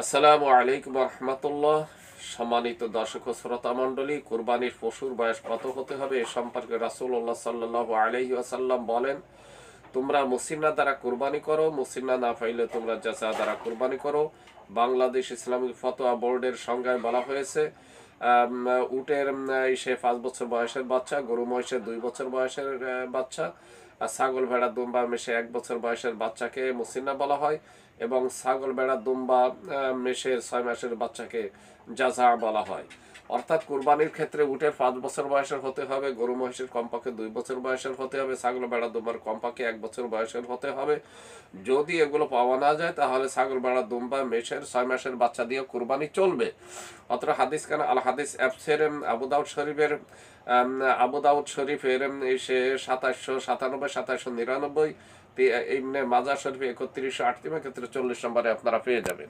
আসসালামু আলাইকুম রহমতুল্লাহ। সম্মানিত দর্শক ও শ্রোতা মণ্ডলী, কুরবানির পশুর বয়স কত হতে হবে এ সম্পর্কে রাসূলুল্লাহ সাল্লাল্লাহু আলাইহি ওয়াসাল্লাম বলেন, তোমরা মুসিন্না দ্বারা কুরবানি করো, মুসিন্না না পাইলে তোমরা জাসা দ্বারা কুরবানি করো। বাংলাদেশ ইসলামিক ফতোয়া বোর্ডের সংজ্ঞায় বলা হয়েছে উটের সে 5 বছর বয়সের বাচ্চা, গরু মহিষের 2 বছর বয়সের বাচ্চা, আর ছাগল ভেড়া দুম্বা মেশে 1 বছর বয়সের বাচ্চাকে মুসিন্না বলা হয়, এবং ছাগল ভেড়া দুম্বা মেষের 6 মাসের বাচ্চাকে জাজা বলা হয়। অর্থাৎ কুরবানির ক্ষেত্রে উটের 5 বছর বয়সের হতে হবে, গরু মহিষের কমপক্ষে 2 বছর বয়সের হতে হবে, ছাগল ভেড়া দুম্বার কমপক্ষে 1 বছর বয়সের হতে হবে। যদি এগুলো পাওয়া না যায় তাহলে ছাগল ভেড়া দুম্বা মেষের 6 মাসের বাচ্চা দিয়ে কুরবানি চলবে। অত্র হাদিস খান আল হাদিস অ্যাপসের আবু দাউদ শরীফের সে 2797 2799, ইবনে মাজাহ শরীফে 3108 ক্ষেত্রে 40 নম্বরে আপনারা পেয়ে যাবেন।